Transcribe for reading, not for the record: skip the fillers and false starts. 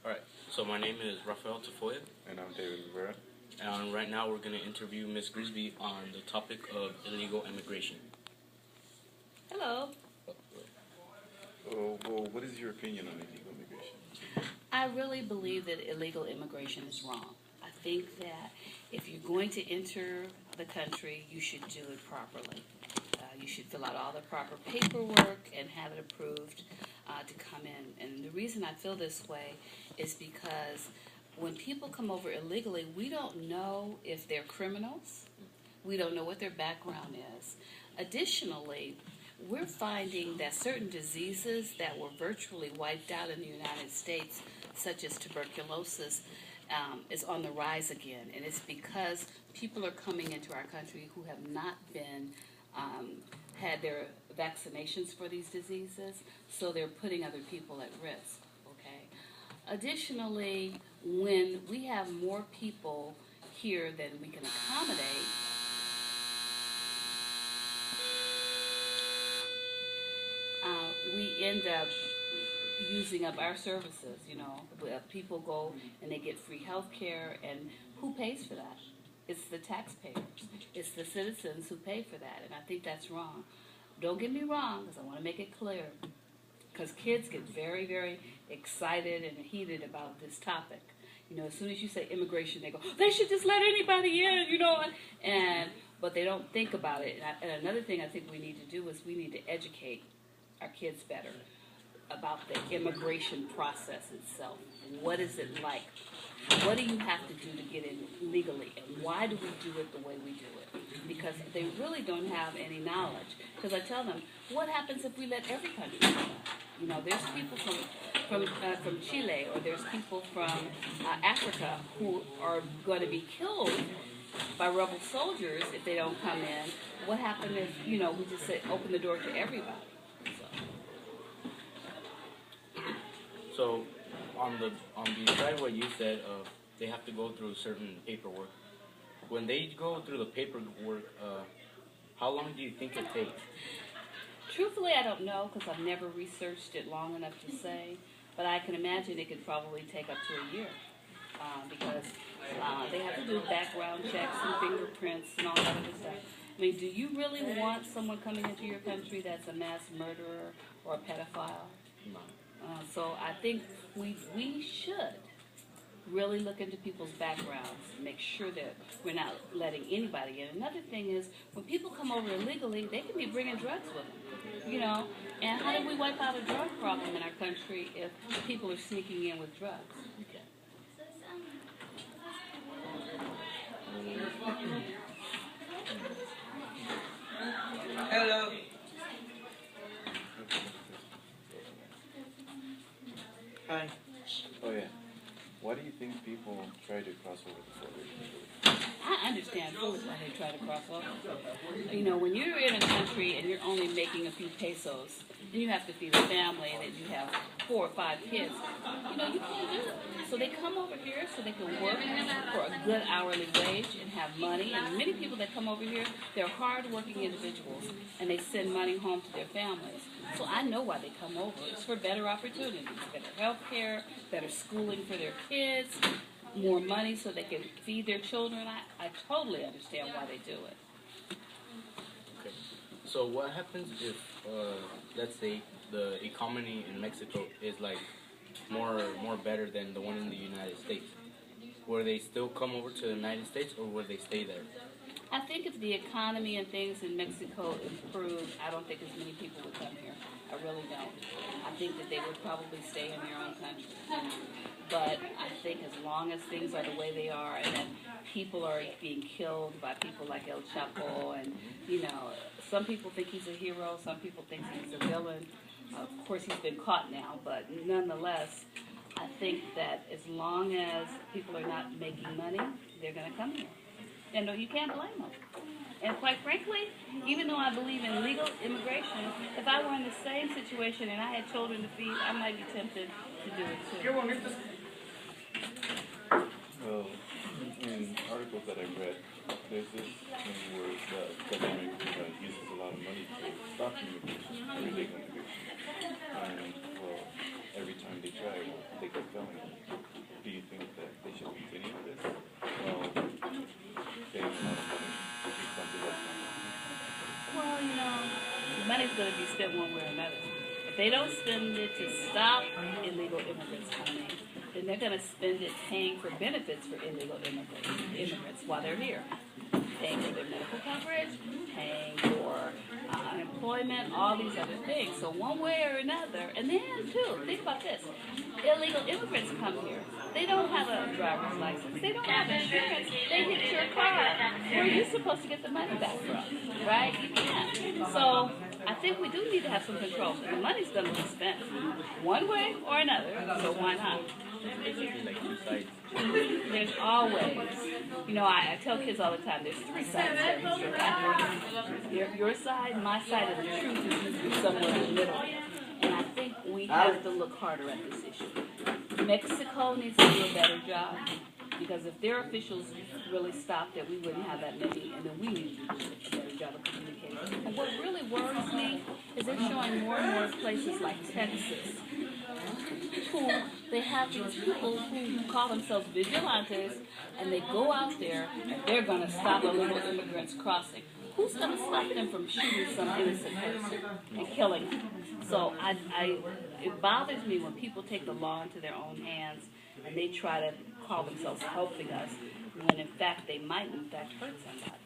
Alright, so my name is Rafael. And I'm David Rivera. And right now we're going to interview Ms. Grisby on the topic of illegal immigration. Hello. Well, what is your opinion on illegal immigration? I really believe that illegal immigration is wrong. I think that if you're going to enter the country, you should do it properly. You should fill out all the proper paperwork and have it approved to come in. And the reason I feel this way is because when people come over illegally, we don't know if they're criminals. We don't know what their background is. Additionally, we're finding that certain diseases that were virtually wiped out in the United States, such as tuberculosis, is on the rise again. And it's because people are coming into our country who have not been had their vaccinations for these diseases, so they're putting other people at risk. Okay. Additionally, when we have more people here than we can accommodate, we end up using up our services. People go and they get free health care, and who pays for that? It's the taxpayers. It's the citizens who pay for that, and I think that's wrong. Don't get me wrong, because I want to make it clear, because kids get very, very excited and heated about this topic. As soon as you say immigration, they go, they should just let anybody in, but they don't think about it. And another thing I think we need to do is we need to educate our kids better about the immigration process itself. What is it like? What do you have to do to get in legally? And why do we do it the way we do it? Because they really don't have any knowledge. Because I tell them, what happens if we let every country do that? There's people from Chile, or there's people from Africa who are going to be killed by rebel soldiers if they don't come in. What happens if, we just say, open the door to everybody? So on the side of what you said, they have to go through certain paperwork. When they go through the paperwork, how long do you think it takes? Truthfully, I don't know, because I've never researched it long enough to say, but I can imagine it could probably take up to a year, because they have to do background checks and fingerprints and all that other stuff. I mean, do you really want someone coming into your country that's a mass murderer or a pedophile? No. So I think we should really look into people's backgrounds and make sure that we're not letting anybody in. Another thing is, when people come over illegally, they can be bringing drugs with them, And how do we wipe out a drug problem in our country if people are sneaking in with drugs? Okay. Hello. Hi. Oh yeah. Why do you think people try to cross over the border? I understand fully why they try to cross over. When you're in a country and you're only making a few pesos, and you have to feed a family, and you have 4 or 5 kids, you can't do it. So they come over here so they can work for a good hourly wage and have money. And many people that come over here, they're hard-working individuals, and they send money home to their families. So I know why they come over. It's for better opportunities, better health care, better schooling for their kids, more money so they can feed their children. I totally understand why they do it. Okay. So what happens if, let's say, the economy in Mexico is like more better than the one in the United States? Will they still come over to the United States, or will they stay there? I think if the economy and things in Mexico improved, I don't think as many people would come here. I really don't. I think that they would probably stay in their own country. But I think as long as things are the way they are, and that people are being killed by people like El Chapo, and, some people think he's a hero, some people think he's a villain. Of course, he's been caught now, but nonetheless, I think that as long as people are not making money, they're going to come here. And you can't blame them. And quite frankly, even though I believe in legal immigration, if I were in the same situation and I had children to feed, I might be tempted to do it too. Well, in articles that I've read, there's this thing where the government uses a lot of money to stop immigration, illegal immigration. And, well, every time they try to take a felony, do you think that they should continue with this? Well, paying a lot of money to do something that's not wrong? Well, the money's going to be spent one way or another. If they don't spend it to stop illegal immigrants coming, then they're going to spend it paying for benefits for illegal immigrants while they're here. Paying for their medical coverage, paying for unemployment, all these other things. So one way or another, and then too, think about this. Illegal immigrants come here. They don't have a driver's license. They don't have insurance. They hit your car. Where are you supposed to get the money back from? Right? You can't. So I think we do need to have some control. The money's going to be spent one way or another, so why not? Basically like two sides. There's always, I tell kids all the time, there's three sides to every story. Your side, my side, and the truth is usually somewhere in the middle. And I think we have to look harder at this issue. Mexico needs to do a better job, because if their officials really stopped it, we wouldn't have that many, and then we need to do a better job of communicating. And what really worries me is they're showing more and more places like Texas, who they have these people who call themselves vigilantes, and they go out there and they're going to stop illegal immigrants crossing. Who's going to stop them from shooting some innocent person and killing them? So it bothers me when people take the law into their own hands and they try to call themselves helping us, when in fact they might in fact hurt somebody.